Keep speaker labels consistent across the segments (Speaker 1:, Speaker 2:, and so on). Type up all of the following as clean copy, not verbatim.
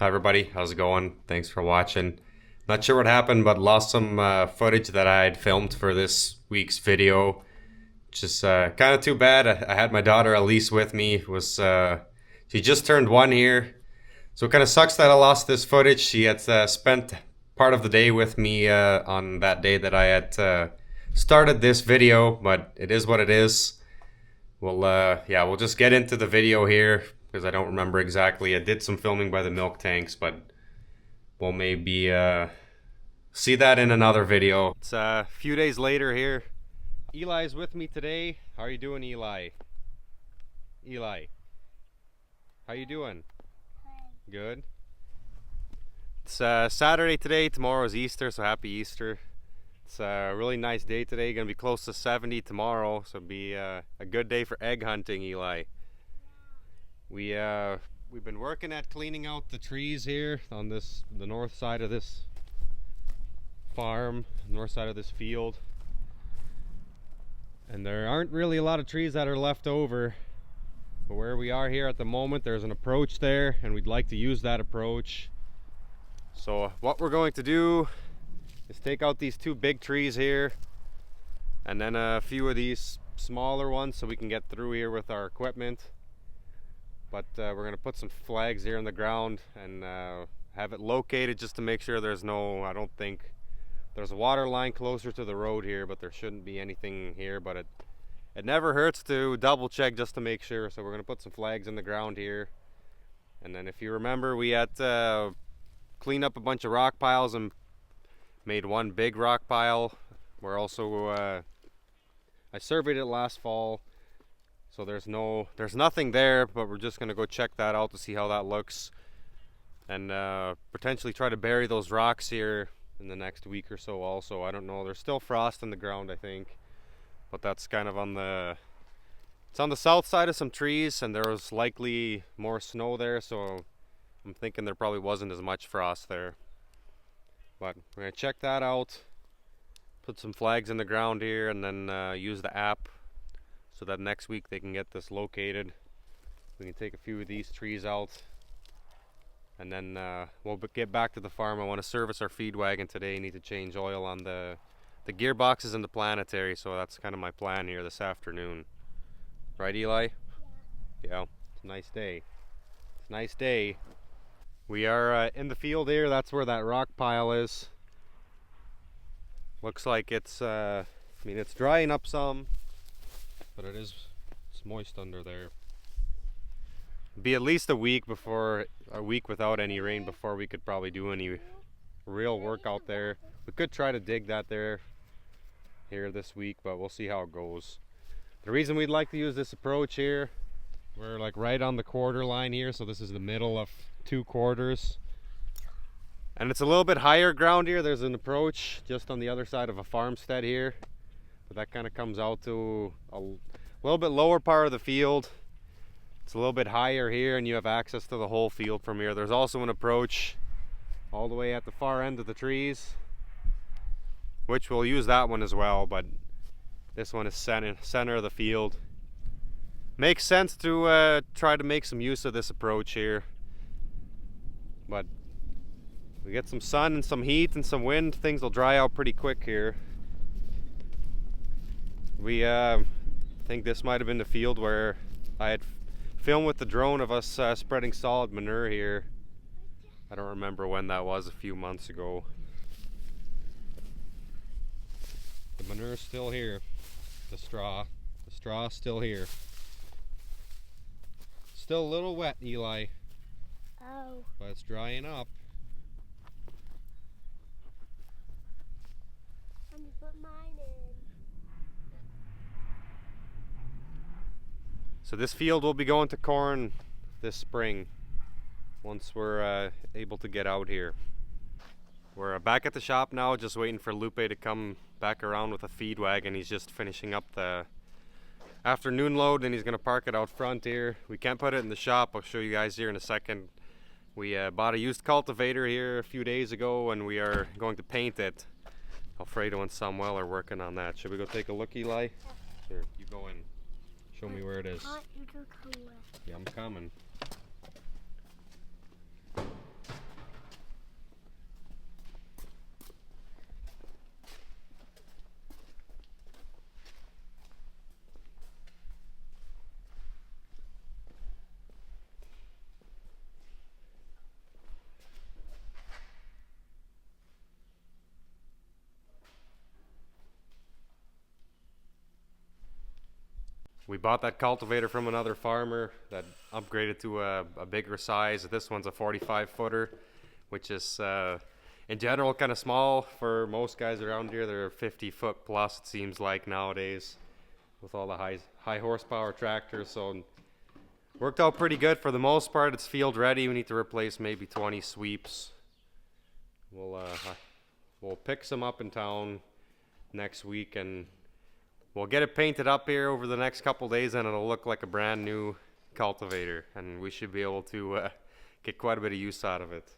Speaker 1: Hi everybody, how's it going? Thanks for watching. Not sure what happened, but lost some footage that I had filmed for this week's video. Just kind of too bad. I had my daughter Elise with me. She just turned 1 here, so it kind of sucks that I lost this footage. She had spent part of the day with me on that day that I had started this video, but it is what it is. We'll just get into the video here because I don't remember exactly. I did some filming by the milk tanks, but we'll maybe see that in another video. It's a few days later here. Eli's with me today. How are you doing, Eli? Eli, how you doing? Good. It's Saturday today. Tomorrow is Easter, so happy Easter. It's a really nice day today. Gonna be close to 70 tomorrow, so it'll be a good day for egg hunting, Eli. We've been working at cleaning out the trees here on the north side of this farm, north side of this field. And there aren't really a lot of trees that are left over. But where we are here at the moment, there's an approach there, and we'd like to use that approach. So what we're going to do is take out these 2 big trees here, and then a few of these smaller ones so we can get through here with our equipment. But we're going to put some flags here in the ground and have it located just to make sure there's I don't think there's a water line closer to the road here, but there shouldn't be anything here. But it never hurts to double check just to make sure. So we're going to put some flags in the ground here. And then if you remember, we had cleaned up a bunch of rock piles and made one big rock pile. We're also I surveyed it last fall. So there's nothing there, but we're just gonna go check that out to see how that looks, and potentially try to bury those rocks here in the next week or so. Also, I don't know. There's still frost in the ground, I think, but that's kind of it's on the south side of some trees, and there was likely more snow there, so I'm thinking there probably wasn't as much frost there. But we're gonna check that out, put some flags in the ground here, and then use the app so that next week they can get this located. We can take a few of these trees out, and then we'll get back to the farm. I want to service our feed wagon today. Need to change oil on the gearboxes and the planetary, so that's kind of my plan here this afternoon. Right, Eli? Yeah. It's a nice day. It's a nice day. We are in the field here. That's where that rock pile is. Looks like it's it's drying up some, but it's moist under there. Be at least a week without any rain before we could probably do any real work out there. We could try to dig that here this week, but we'll see how it goes. The reason we'd like to use this approach here, we're like right on the quarter line here, so this is the middle of 2 quarters. And it's a little bit higher ground here. There's an approach just on the other side of a farmstead here, but that kind of comes out to a little bit lower part of the field. It's a little bit higher here, and you have access to the whole field from here. There's also an approach all the way at the far end of the trees, which we'll use that one as well, but this one is center of the field. Makes sense to try to make some use of this approach here, but we get some sun and some heat and some wind, things will dry out pretty quick here. We think this might have been the field where I had filmed with the drone of us spreading solid manure here. I don't remember when that was, a few months ago. The manure's still here. The straw's still here. Still a little wet, Eli.
Speaker 2: Oh.
Speaker 1: But it's drying up.
Speaker 2: Let me put mine in.
Speaker 1: So this field will be going to corn this spring once we're able to get out here. We're back at the shop now, just waiting for Lupe to come back around with a feed wagon. He's just finishing up the afternoon load, and he's going to park it out front here. We can't put it in the shop. I'll show you guys here in a second. We bought a used cultivator here a few days ago, and we are going to paint it. Alfredo and Samuel are working on that. Should we go take a look, Eli? Here, you go in. Show me where it is.
Speaker 2: I want you to come with.
Speaker 1: Yeah, I'm coming. We bought that cultivator from another farmer that upgraded to a bigger size. This one's a 45 footer, which is in general kind of small for most guys around here. They're 50 foot plus, it seems like nowadays, with all the high horsepower tractors. So worked out pretty good for the most part. It's field ready. We need to replace maybe 20 sweeps. We'll pick some up in town next week and we'll get it painted up here over the next couple days, and it'll look like a brand new cultivator, and we should be able to get quite a bit of use out of it.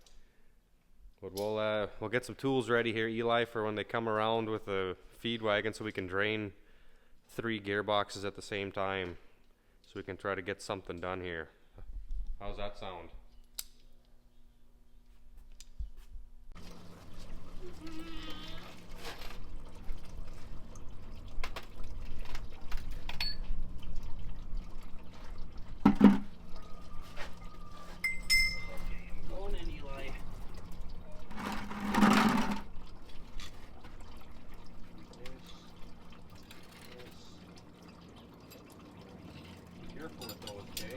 Speaker 1: But we'll get some tools ready here, Eli, for when they come around with a feed wagon, so we can drain 3 gearboxes at the same time, so we can try to get something done here. How's that sound? Careful with those, okay?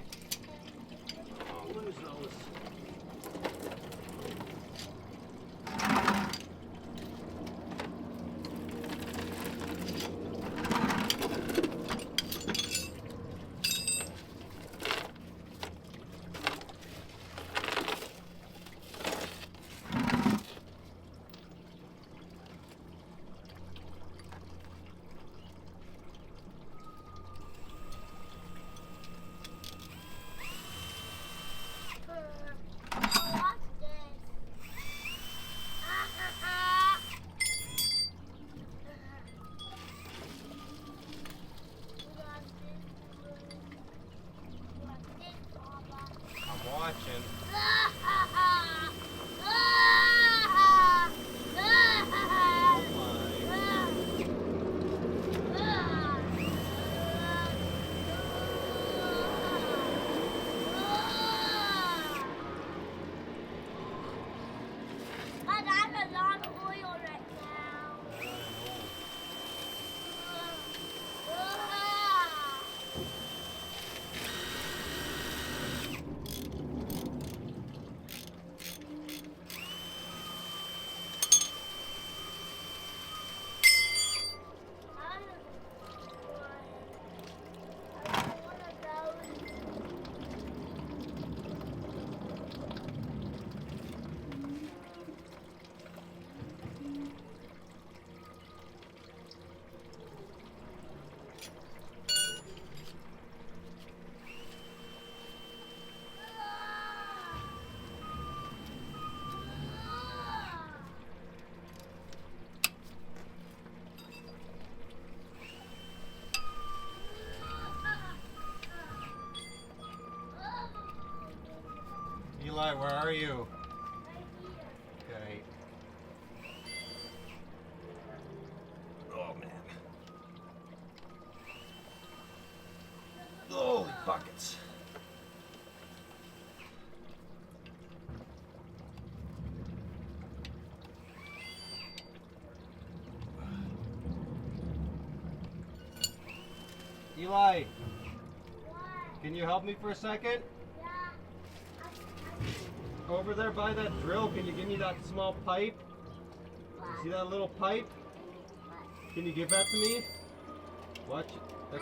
Speaker 1: I'll lose those. Eli, where are you? Okay. Oh man. Holy buckets. Eli, can you help me for a second? Over there by that drill, can you give me that small pipe? See that little pipe? Can you give that to me? Watch.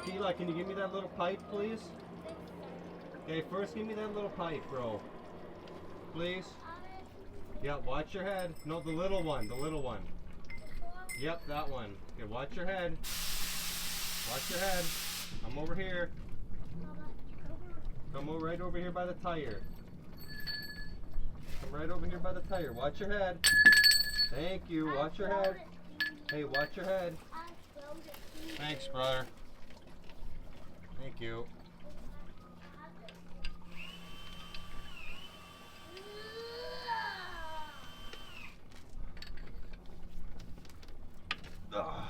Speaker 1: Eli, can you give me that little pipe, please? Okay, first give me that little pipe, bro. Please. Yeah, watch your head. No, the little one, the little one. Yep, that one. Okay, watch your head. Watch your head. I'm over here. Come right over here by the tire. Come right over here by the tire. Watch your head. Thank you. Watch your head. Hey, watch your head. Thanks, brother. Thank you. Ugh.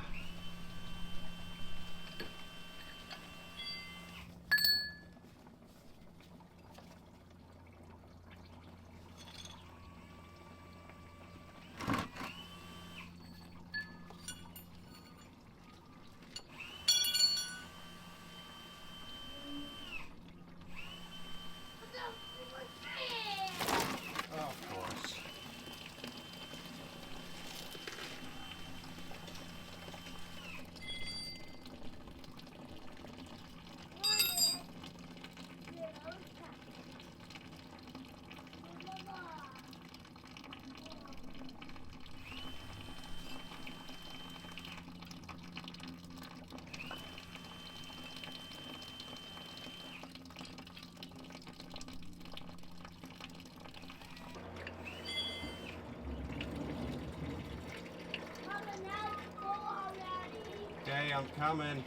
Speaker 1: Okay, I'm coming.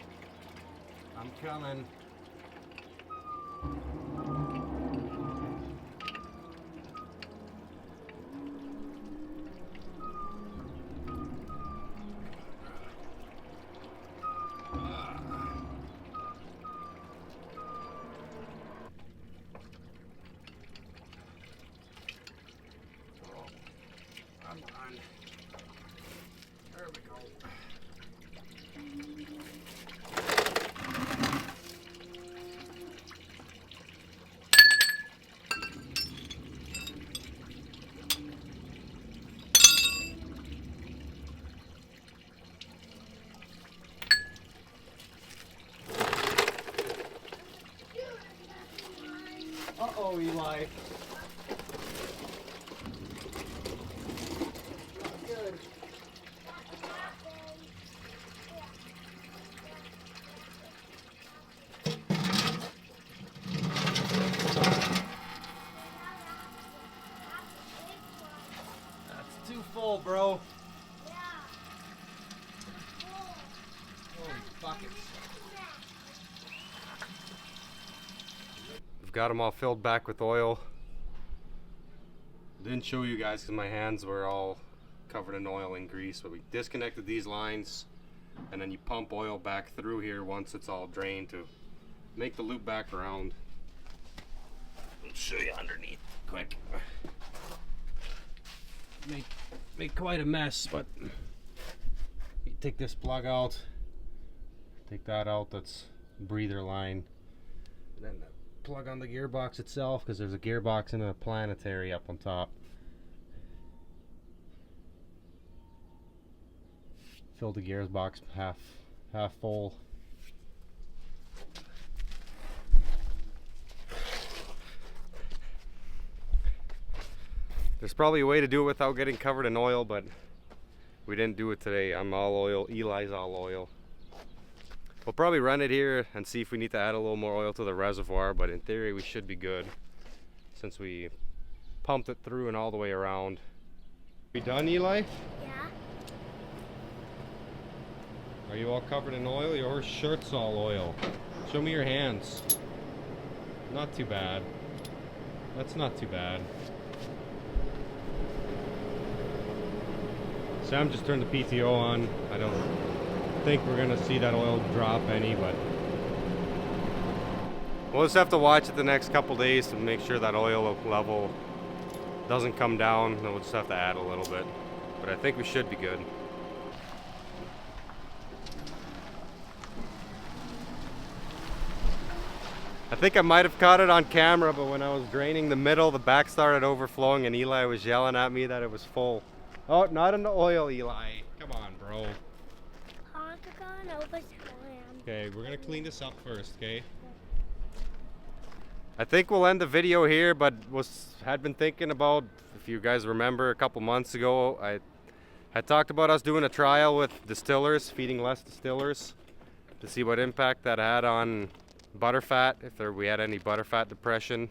Speaker 1: I'm coming. Come on. There we go. Uh-oh, Eli. Not good. That's too full, bro. Holy buckets. We've got them all filled back with oil. Didn't show you guys because my hands were all covered in oil and grease, but we disconnected these lines and then you pump oil back through here once it's all drained to make the loop back around. I'll show you underneath quick. Make quite a mess, but you take this plug out, take that out, that's breather line, and then the plug on the gearbox itself, because there's a gearbox and a planetary up on top. Fill the gearbox half full. There's probably a way to do it without getting covered in oil, but we didn't do it today. I'm all oil, Eli's all oil. We'll probably run it here and see if we need to add a little more oil to the reservoir, but in theory we should be good since we pumped it through and all the way around. We done, Eli?
Speaker 2: Yeah.
Speaker 1: Are you all covered in oil? Your shirt's all oil. Show me your hands. Not too bad. That's not too bad. Sam just turned the PTO on. I don't think we're gonna see that oil drop any, but we'll just have to watch it the next couple days to make sure that oil level doesn't come down. Then we'll just have to add a little bit, but I think we should be good. I think I might have caught it on camera, but when I was draining the middle, the back started overflowing and Eli was yelling at me that it was full. Oh, not in the oil, Eli. Come on, bro. Okay, we're gonna clean this up first, okay? I think we'll end the video here, but had been thinking about, if you guys remember a couple months ago, I had talked about us doing a trial with distillers, feeding less distillers, to see what impact that had on butterfat, if we had any butterfat depression.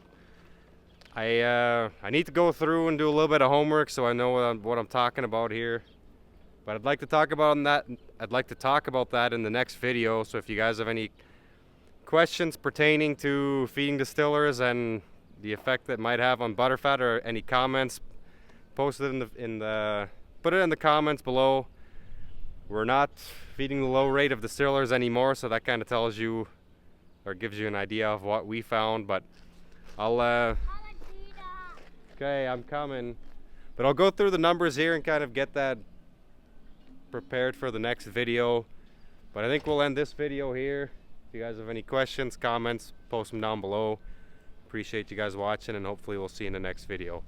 Speaker 1: I need to go through and do a little bit of homework so I know what I'm talking about here. But I'd like to talk about that. I'd like to talk about that in the next video. So if you guys have any questions pertaining to feeding distillers and the effect that might have on butterfat, or any comments, post it put it in the comments below. We're not feeding the low rate of distillers anymore, so that kind of tells you or gives you an idea of what we found. But I'll okay, I'm coming. But I'll go through the numbers here and kind of get that prepared for the next video. But I think we'll end this video here. If you guys have any questions, comments, post them down below. Appreciate you guys watching, and hopefully we'll see you in the next video.